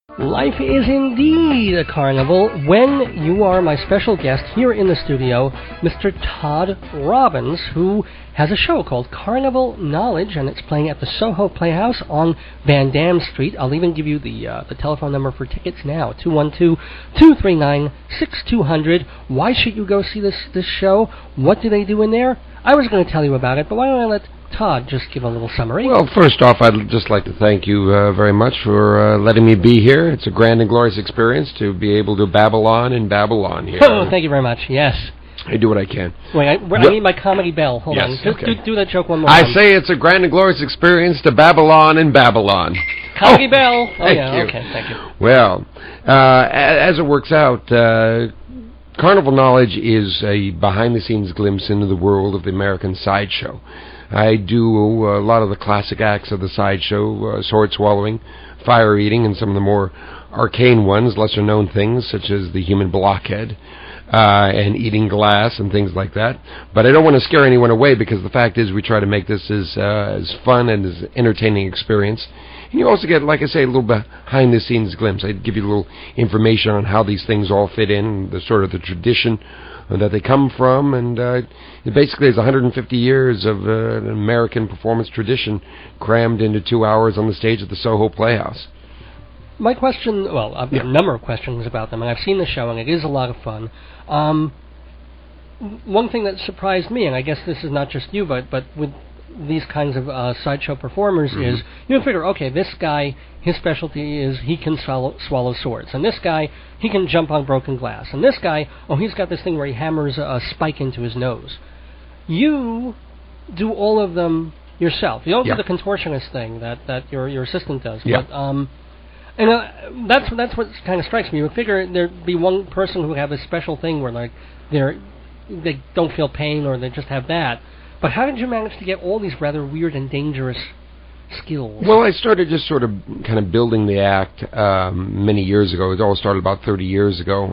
Life is indeed a carnival when you are my special guest here in the studio, Mr. Todd Robbins, who has a show called Carnival Knowledge, and it's playing at the Soho Playhouse on Van Dam Street. I'll even give you the telephone number for tickets now, 212-239-6200. Why should you go see this show? What do they do in there? I was going to tell you about it, but why don't I let Todd just give a little summary? Well, first off, I'd just like to thank you very much for letting me be here. It's a grand and glorious experience to be able to babble on and babble on here. Oh, thank you very much. Yes. I do what I can. Wait, I need my comedy bell. Hold on. Just okay. do that joke one more time. I say it's a grand and glorious experience to babble on and babble on. Comedy bell. Oh, thank yeah. you. Okay, thank you. Well, as it works out, Carnival Knowledge is a behind-the-scenes glimpse into the world of the American sideshow. I do a lot of the classic acts of the sideshow, sword swallowing, fire eating, and some of the more arcane ones, lesser-known things, such as the human blockhead, and eating glass and things like that. But I don't want to scare anyone away, because the fact is we try to make this as fun and as entertaining experience. And you also get, like I say, a little behind-the-scenes glimpse. I give you a little information on how these things all fit in, the sort of the tradition that they come from, and it basically is 150 years of an American performance tradition crammed into 2 hours on the stage at the Soho Playhouse. My question, well, I've got a number of questions about them, and I've seen the show, and it is a lot of fun. One thing that surprised me, and I guess this is not just you, but with these kinds of sideshow performers, is you figure, okay, this guy, his specialty is he can swallow swords, and this guy, he can jump on broken glass, and this guy, oh, he's got this thing where he hammers a spike into his nose. You do all of them yourself. You don't do the contortionist thing that your assistant does. Yeah. But and that's what kind of strikes me. You would figure there'd be one person who would have a special thing where like they don't feel pain, or they just have that. But how did you manage to get all these rather weird and dangerous skills? Well, I started just sort of kind of building the act many years ago. It all started about 30 years ago.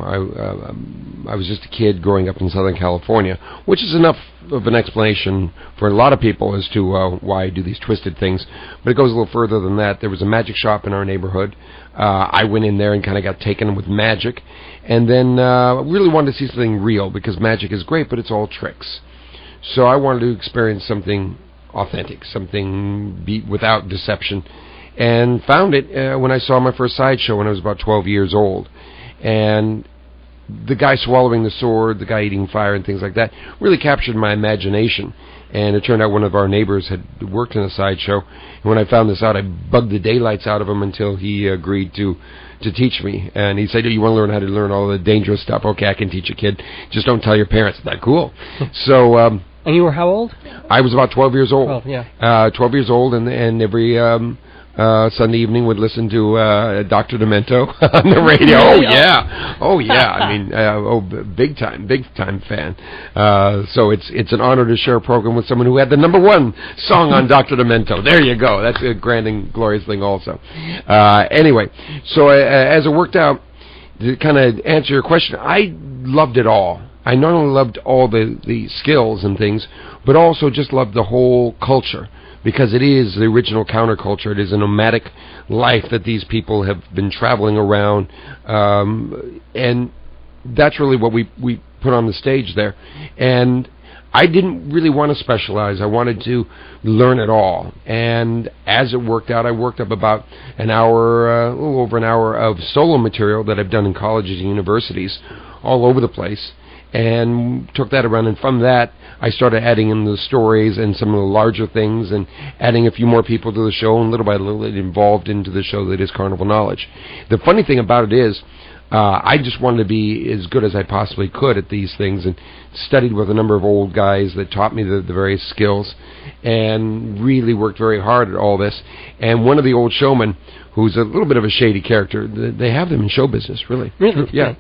I was just a kid growing up in Southern California, which is enough of an explanation for a lot of people as to why I do these twisted things. But it goes a little further than that. There was a magic shop in our neighborhood. I went in there and kind of got taken with magic, and then really wanted to see something real, because magic is great, but it's all tricks. So I wanted to experience something authentic, something without deception, and found it when I saw my first sideshow when I was about 12 years old. And the guy swallowing the sword, the guy eating fire and things like that really captured my imagination. And it turned out one of our neighbors had worked in a sideshow, and when I found this out, I bugged the daylights out of him until he agreed to teach me. And he said, you want to learn how to learn all the dangerous stuff? Okay, I can teach a kid. Just don't tell your parents. Is that cool? So and you were how old? I was about 12 years old. 12, yeah. 12 years old, and every Sunday evening would listen to Dr. Demento on the radio. Oh yeah. I mean, big time fan. So it's an honor to share a program with someone who had the #1 song on Dr. Demento. There you go. That's a grand and glorious thing also. Anyway, so as it worked out, to kind of answer your question, I loved it all. I not only loved all the skills and things, but also just loved the whole culture, because it is the original counterculture. It is a nomadic life that these people have been traveling around, and that's really what we put on the stage there. And I didn't really want to specialize. I wanted to learn it all. And as it worked out, I worked up about an hour, a little over an hour of solo material that I've done in colleges and universities all over the place, and took that around. And from that, I started adding in the stories and some of the larger things, and adding a few more people to the show, and little by little it evolved into the show that is Carnival Knowledge. The funny thing about it is, I just wanted to be as good as I possibly could at these things, and studied with a number of old guys that taught me the various skills, and really worked very hard at all this. And one of the old showmen, who's a little bit of a shady character, they have them in show business, really. Yeah.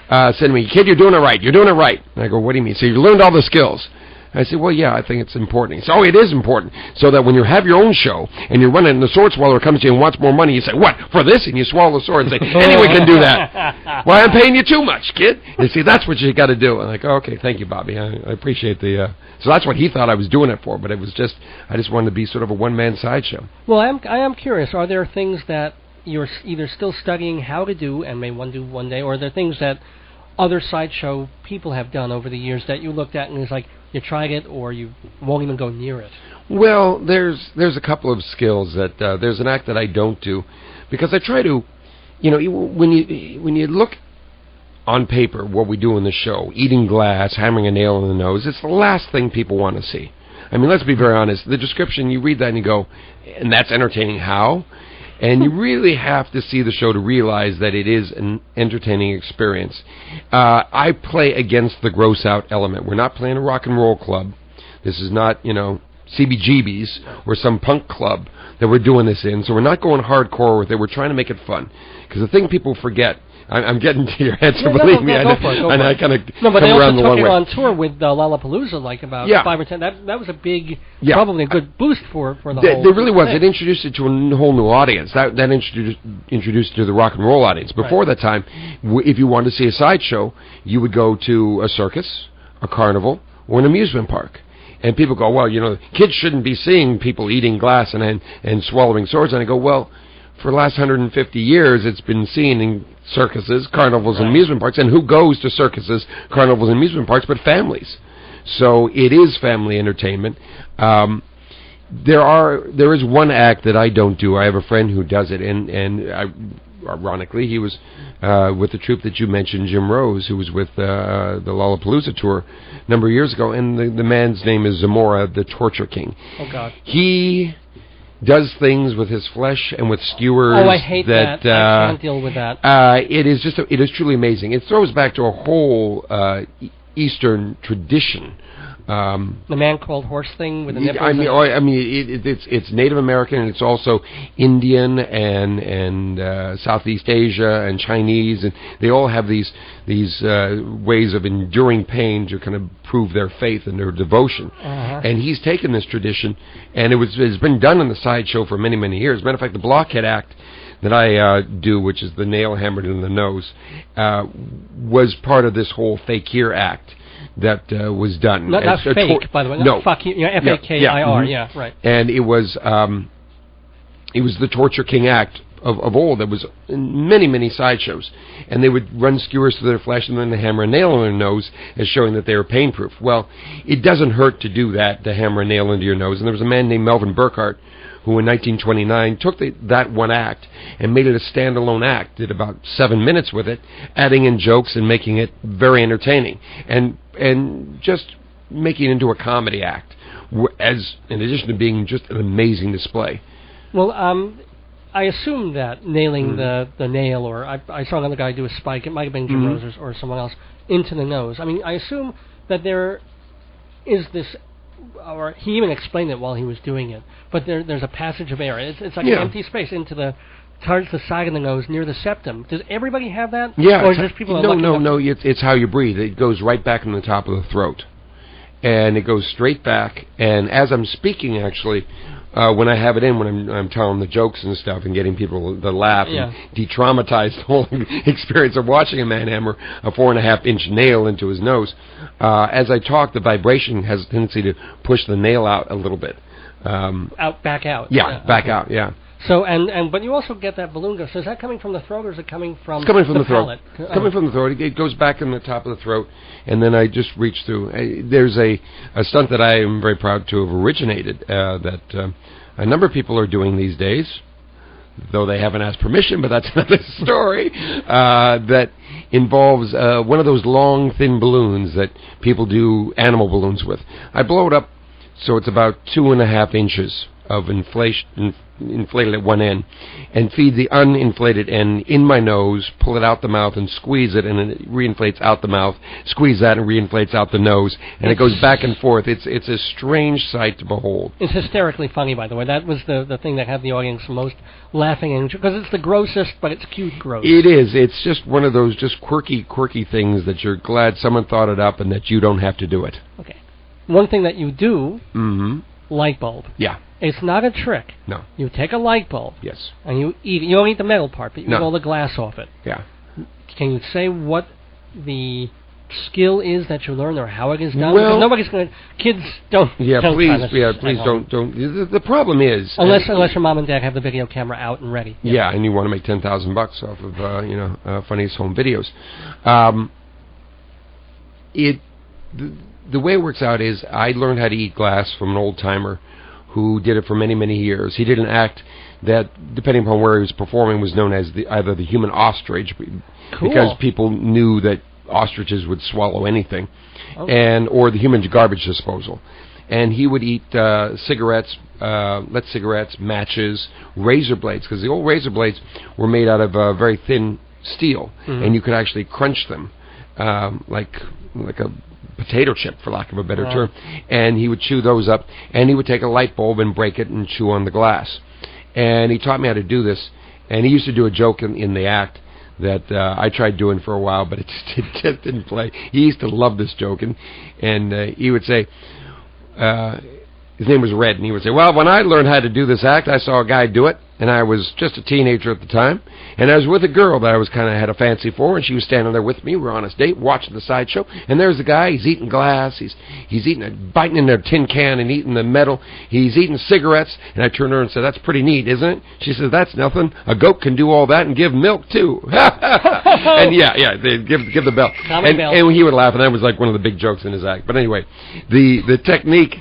Said to me, "Kid, you're doing it right. You're doing it right." And I go, "What do you mean?" So you learned all the skills. I said, "Well, yeah, I think it's important." He said, "Oh, it is important. So that when you have your own show and you're running and the sword swallower comes to you and wants more money, you say, 'What, for this?' And you swallow the sword and say, 'Anyone can do that.' 'Well, I'm paying you too much, kid.' And see, that's what you got to do." I'm like, "Oh, okay, thank you, Bobby. I appreciate the..." So that's what he thought I was doing it for, but it was just, I just wanted to be sort of a one-man sideshow. Well, I am curious. Are there things that you're either still studying how to do and may want to do one day, or there are things that other sideshow people have done over the years that you looked at and it's like you tried it or you won't even go near it? Well, there's a couple of skills that there's an act that I don't do because I try to, when you look on paper what we do in the show, eating glass, hammering a nail in the nose, it's the last thing people want to see. I mean, let's be very honest. The description, you read that and you go, and that's entertaining how? And you really have to see the show to realize that it is an entertaining experience. I play against the gross out element. We're not playing a rock and roll club. This is not, CBGB's or some punk club that we're doing this in. So we're not going hardcore with it. We're trying to make it fun. Because the thing people forget, I'm getting to your head, so believe me. Go for it. I kind of No, but come they also around the long took way. it on tour with Lollapalooza, like about 5 or 10. That was a big, probably a good boost for the whole. There really was. thing. It introduced it to a whole new audience. That introduced it to the rock and roll audience. Before that time, if you wanted to see a sideshow, you would go to a circus, a carnival, or an amusement park. And people go, well, kids shouldn't be seeing people eating glass and swallowing swords. And I go, well, for the last 150 years, it's been seen in circuses, carnivals, and amusement parks. And who goes to circuses, carnivals, and amusement parks but families? So it is family entertainment. There is one act that I don't do. I have a friend who does it, and ironically, he was with the troupe that you mentioned, Jim Rose, who was with the Lollapalooza tour a number of years ago, and the man's name is Zamora, the Torture King. Oh, God. He does things with his flesh and with skewers. Oh, I hate that. I can't deal with that. It is truly amazing. It throws back to a whole Eastern tradition. The man called horse thing with the nipples. It's Native American, and it's also Indian and Southeast Asia and Chinese, and they all have these ways of enduring pain to kind of prove their faith and their devotion. And he's taken this tradition, and it's been done in the sideshow for many, many years. Matter of fact, the Blockhead Act that I do, which is the nail hammered in the nose, was part of this whole Fakir Act that was done. Not fake, by the way. No. Fuck you. F-A-K-I-R, right. And it was the Torture King Act of old. That was in many, many sideshows. And they would run skewers through their flesh and then they hammer a nail in their nose as showing that they were pain-proof. Well, it doesn't hurt to do that, to hammer a nail into your nose. And there was a man named Melvin Burkhart who in 1929 took that one act and made it a standalone act, did about 7 minutes with it, adding in jokes and making it very entertaining, and just making it into a comedy act, as in addition to being just an amazing display. Well, I assume that nailing the nail, or I saw another guy do a spike, it might have been Jim Rose or someone else, into the nose. I mean, I assume that there is this, or he even explained it while he was doing it, but there's a passage of air. It's like an empty space towards the side of the nose near the septum. Does everybody have that? Yeah. Or just people No. It's how you breathe. It goes right back in the top of the throat, and it goes straight back. And as I'm speaking, actually, when I have it in, when I'm telling the jokes and stuff and getting people to laugh and de-traumatize the whole experience of watching a man hammer a 4.5-inch nail into his nose, as I talk, the vibration has a tendency to push the nail out a little bit. Back out. Yeah, back out, yeah. So, but you also get that balloon go. So is that coming from the throat, or is it coming from it's coming from the throat. It's coming from the throat. It goes back in the top of the throat, and then I just reach through. There's a stunt that I am very proud to have originated that a number of people are doing these days, though they haven't asked permission, but that's another story, that involves one of those long, thin balloons that people do animal balloons with. I blow it up so it's about 2.5 inches of inflated at one end, and feed the uninflated end in my nose, pull it out the mouth and squeeze it, and it reinflates out the mouth, squeeze that and reinflates out the nose, and it goes back and forth. It's a strange sight to behold. It's hysterically funny, by the way. That was the thing that had the audience most laughing, because it's the grossest, but it's cute gross. It is. It's just one of those just quirky things that you're glad someone thought it up and that you don't have to do it. Okay. One thing that you do, light bulb. Yeah. It's not a trick. No. You take a light bulb. Yes. And you eat it. You don't eat the metal part, but you eat all the glass off it. Yeah. Can you say what the skill is that you learn, or how it is done? Well, because nobody's going to. Kids don't. Yeah, don't please. kind of Yeah, please don't. The problem is unless your mom and dad have the video camera out and ready. Yeah, and you want to make $10,000 off of funniest home videos. The way it works out is I learned how to eat glass from an old timer who did it for many, many years. He did an act that, depending upon where he was performing, was known as either the human ostrich, because people knew that ostriches would swallow anything, or the human garbage disposal. And he would eat cigarettes, matches, razor blades, because the old razor blades were made out of very thin steel, and you could actually crunch them like a potato chip, for lack of a better term. And he would chew those up, and he would take a light bulb and break it and chew on the glass. And he taught me how to do this. And he used to do a joke in the act that I tried doing for a while, but it just didn't play. He used to love this joke, and he would say, his name was Red, and he would say, well, when I learned how to do this act, I saw a guy do it, and I was just a teenager at the time, and I was with a girl that I was kind of had a fancy for, and she was standing there with me. We were on a date watching the sideshow, and there's the guy. He's eating glass. He's eating biting in a tin can and eating the metal. He's eating cigarettes, and I turned to her and said, that's pretty neat, isn't it? She says, that's nothing. A goat can do all that and give milk, too. And they give the bell. And he would laugh, and that was like one of the big jokes in his act. But anyway, the technique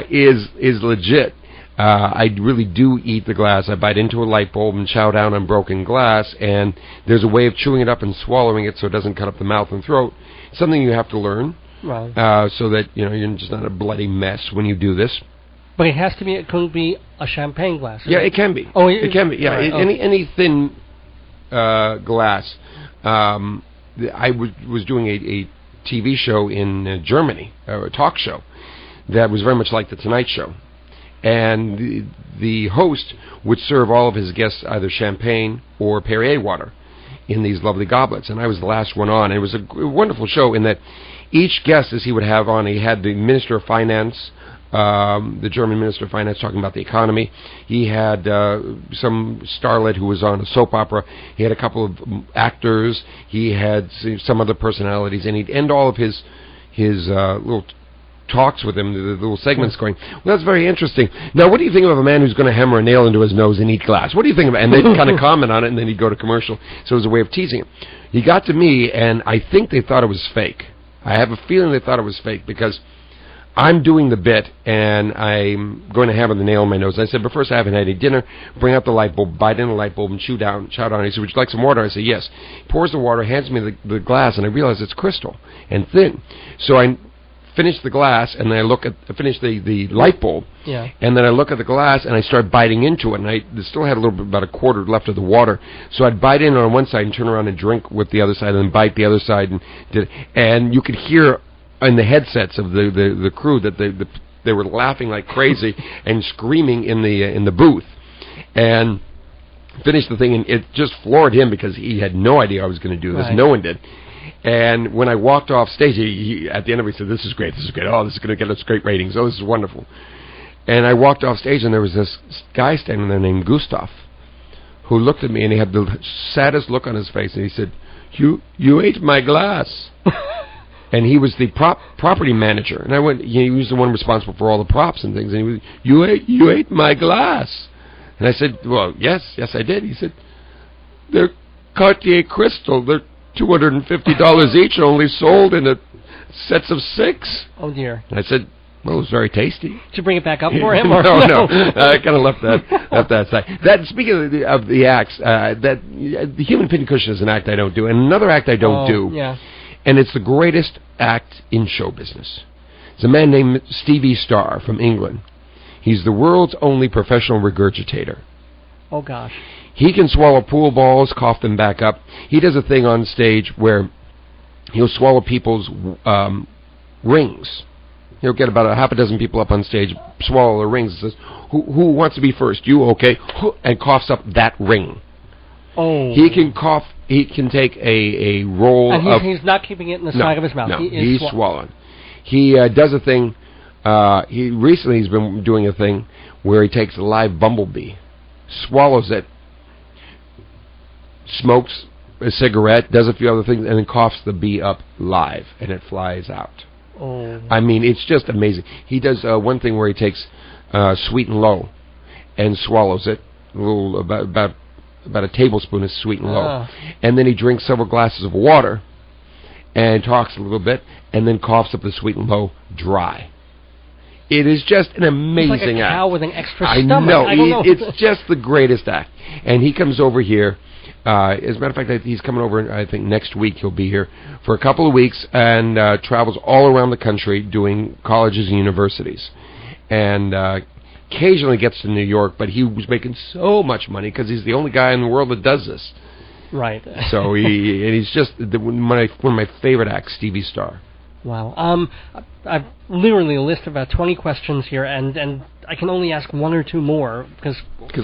is legit. I really do eat the glass. I bite into a light bulb and chow down on broken glass, and there's a way of chewing it up and swallowing it so it doesn't cut up the mouth and throat. It's something you have to learn, so that you're just not a bloody mess when you do this. But it has to be. It couldn't be a champagne glass. Yeah, it can be. Oh, it can be. Yeah, any thin glass. I was doing a TV show in Germany, a talk show that was very much like the Tonight Show. And the host would serve all of his guests either champagne or Perrier water in these lovely goblets. And I was the last one on. And it was a wonderful show in that each guest, as he would have on, he had the Minister of Finance, the German Minister of Finance, talking about the economy. He had some starlet who was on a soap opera. He had a couple of actors. He had some other personalities. And he'd end all of his little talks with him, the little segments going, well, that's very interesting. Now, what do you think of a man who's going to hammer a nail into his nose and eat glass? What do you think of it? And they'd kind of comment on it, and then he'd go to commercial. So it was a way of teasing him. He got to me, and I think they thought it was fake. I have a feeling they thought it was fake, because I'm doing the bit, and I'm going to hammer the nail in my nose. I said, but first I haven't had any dinner. Bring out the light bulb, bite in the light bulb, and chow down. He said, would you like some water? I said, yes. He pours the water, hands me the glass, and I realize it's crystal and thin. So I finish the glass, and then I finish the light bulb, and then I look at the glass, and I start biting into it, and I still had a little bit, about a quarter left of the water, so I'd bite in on one side and turn around and drink with the other side, and then bite the other side, and you could hear in the headsets of the crew that they were laughing like crazy and screaming in the booth, and finished the thing, and it just floored him because he had no idea I was going to do this. No one did. And when I walked off stage, he at the end of it, he said, this is great. Oh, this is going to get us great ratings. Oh, this is wonderful. And I walked off stage, and there was this guy standing there named Gustav, who looked at me, and he had the saddest look on his face, and he said, you ate my glass. And he was the property manager. And I went, he was the one responsible for all the props and things. And he was, you ate my glass. And I said, well, yes, I did. He said, they're Cartier crystal. They're $250 each, only sold in sets of 6. Oh, dear. And I said, well, it was very tasty. Did you bring it back up for him? Or no. I kind of left that side. Speaking of the acts, the human pincushion is an act I don't do. And another act I don't do, and it's the greatest act in show business. It's a man named Stevie Starr from England. He's the world's only professional regurgitator. Oh, gosh. He can swallow pool balls, cough them back up. He does a thing on stage where he'll swallow people's rings. He'll get about a half a dozen people up on stage, swallow their rings, and says, who wants to be first? You, okay. And coughs up that ring. Oh. He can cough. He can take a roll of... And he's not keeping it in the side of his mouth. No, he's swallowing. He does a thing... Recently he's been doing a thing where he takes a live bumblebee, swallows it, smokes a cigarette, does a few other things, and then coughs the bee up live, and it flies out. Oh. I mean, it's just amazing. He does one thing where he takes Sweet and Low and swallows it, a little about a tablespoon of Sweet and Low, and then he drinks several glasses of water and talks a little bit, and then coughs up the Sweet and Low dry. It is just an amazing it's like a cow act. with an extra I stomach. know. I don't know. It's just the greatest act. And he comes over here. As a matter of fact, he's coming over, I think, next week. He'll be here for a couple of weeks and travels all around the country doing colleges and universities. And occasionally gets to New York, but he was making so much money because he's the only guy in the world that does this. Right. So he's just one of my favorite acts, Stevie Starr. Wow. I've literally a list of about 20 questions here, and I can only ask one or two more because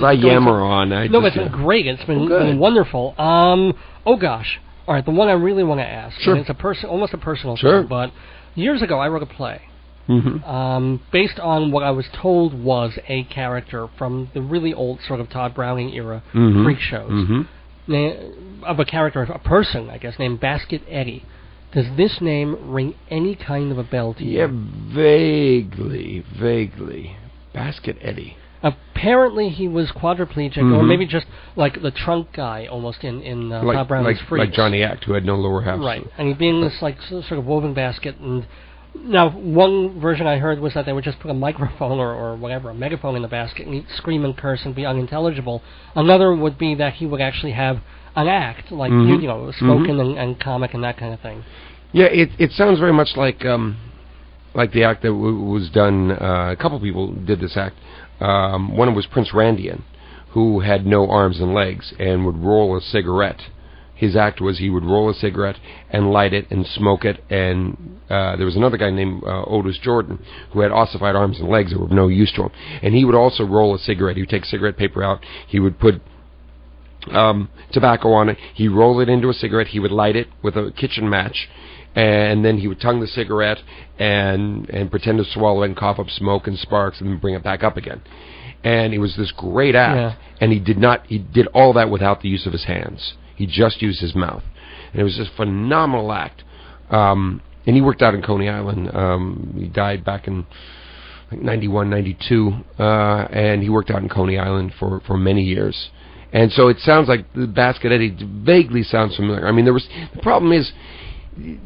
I yammer on. No, but it's been great. It's been wonderful. Oh gosh. All right, the one I really want to ask. Sure. And it's almost a personal thing, but years ago I wrote a play. Mm-hmm. Based on what I was told was a character from the really old sort of Todd Browning era freak shows. Mm-hmm. Of a character, a person, I guess, named Basket Eddie. Does this name ring any kind of a bell to you? Yeah, vaguely. Basket Eddie. Apparently he was quadriplegic, or maybe just like the trunk guy almost in Todd Browning's Freaks. Like Johnny Act, who had no lower half. Right, and he being this like sort of woven basket. And now one version I heard was that they would just put a microphone or whatever, a megaphone in the basket, and he'd scream and curse and be unintelligible. Another would be that he would actually have an act, like spoken and comic and that kind of thing. Yeah, it sounds very much like the act that was done. A couple people did this act. One was Prince Randian, who had no arms and legs and would roll a cigarette. His act was he would roll a cigarette and light it and smoke it. And there was another guy named Otis Jordan who had ossified arms and legs that were of no use to him. And he would also roll a cigarette. He would take cigarette paper out. He would put tobacco on it. He'd roll it into a cigarette. He would light it with a kitchen match. And then he would tongue the cigarette and pretend to swallow it and cough up smoke and sparks and then bring it back up again. And it was this great act. Yeah. And he did all that without the use of his hands. He just used his mouth. And it was this phenomenal act. And he worked out in Coney Island. He died back in like 91, 92. And he worked out in Coney Island for many years. And so it sounds like the Basket Eddie vaguely sounds familiar. I mean, the problem is,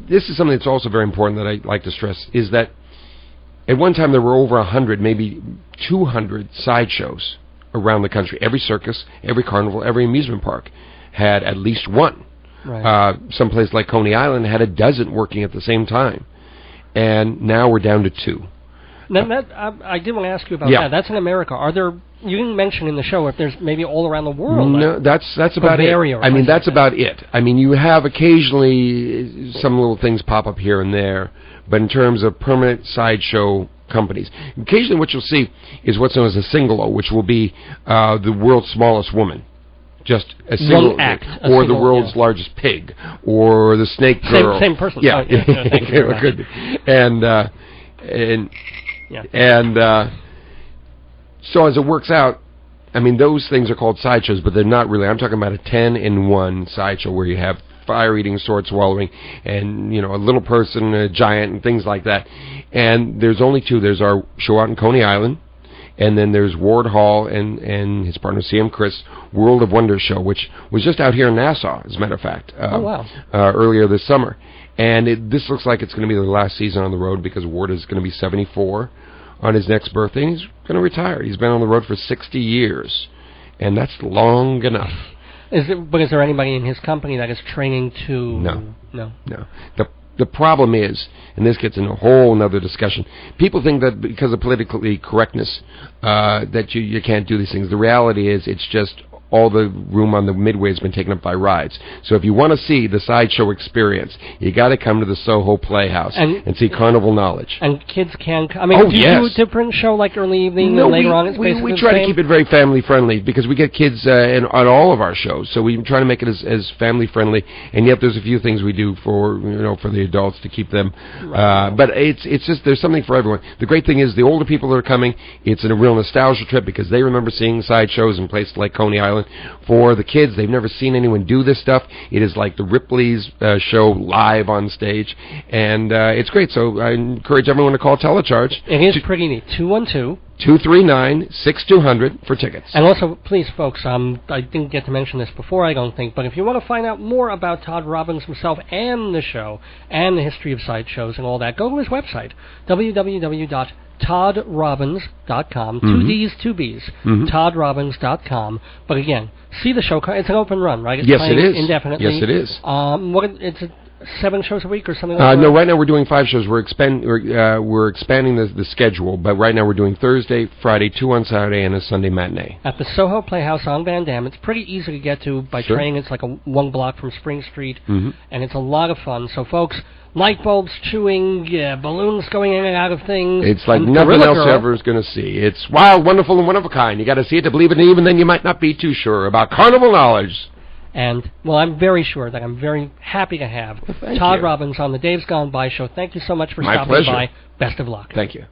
this is something that's also very important that I like to stress, is that at one time there were over 100, maybe 200 sideshows around the country. Every circus, every carnival, every amusement park had at least one. Right. Some place like Coney Island had a dozen working at the same time. And now we're down to 2. I did want to ask you about that. That's in America. Are there? You didn't mention in the show if there's maybe all around the world. No, that's about it. I mean, that's about it. I mean, you have occasionally some little things pop up here and there, but in terms of permanent sideshow companies, occasionally what you'll see is what's known as a singolo, which will be the world's smallest woman. Just a single one act, or the world's largest pig, or the snake girl. Same person. Yeah, oh, it could be. And so as it works out, I mean, those things are called sideshows, but they're not really. I'm talking about a 10-in-1 sideshow where you have fire-eating, sword-swallowing, and, a little person, a giant, and things like that. And there's only 2. There's our show out in Coney Island, and then there's Ward Hall and his partner, C.M. Chris, World of Wonder show, which was just out here in Nassau, as a matter of fact, earlier this summer. And this looks like it's going to be the last season on the road because Ward is going to be 74 on his next birthday, and he's going to retire. He's been on the road for 60 years, and that's long enough. Is there anybody in his company that is training to... No. The problem is, and this gets into a whole other discussion, people think that because of politically correctness that you can't do these things. The reality is it's just all the room on the midway has been taken up by rides. So if you want to see the sideshow experience, you got to come to the Soho Playhouse and see Carnival Knowledge. And kids can... I mean, do you do a different show like early evening and later on? It's we try to keep it very family-friendly because we get kids on all of our shows. So we try to make it as family-friendly, and yet there's a few things we do for the adults to keep them. But it's just, there's something for everyone. The great thing is the older people that are coming, it's a real nostalgia trip because they remember seeing sideshows in places like Coney Island. on for the kids. They've never seen anyone do this stuff. It is like the Ripley's show live on stage, and it's great. So I encourage everyone to call Telecharge. It is pretty neat. 212-239-6200 for tickets. And also, please, folks, I didn't get to mention this before, I don't think, but if you want to find out more about Todd Robbins himself and the show and the history of sideshows and all that, go to his website, www.toddrobbins.com. 2 D's, 2 B's. toddrobbins.com. But again, see the show. It's an open run, right? It's yes, it is. Indefinitely. Yes, it is. It's 7 shows a week or something like that? No, right now we're doing 5 shows. We're expanding the schedule, but right now we're doing Thursday, Friday, 2 on Saturday, and a Sunday matinee. At the Soho Playhouse on Van Dam. It's pretty easy to get to by train. It's like 1 block from Spring Street, and it's a lot of fun. So, folks, light bulbs chewing, balloons going in and out of things. It's like nothing else ever is going to see. It's wild, wonderful, and one of a kind. You got to see it to believe it, and even then you might not be too sure about carnival knowledge. And, well, I'm very sure that I'm very happy to have Todd Robbins on the Dave's Gone By show. Thank you so much for stopping by. Best of luck. Thank you.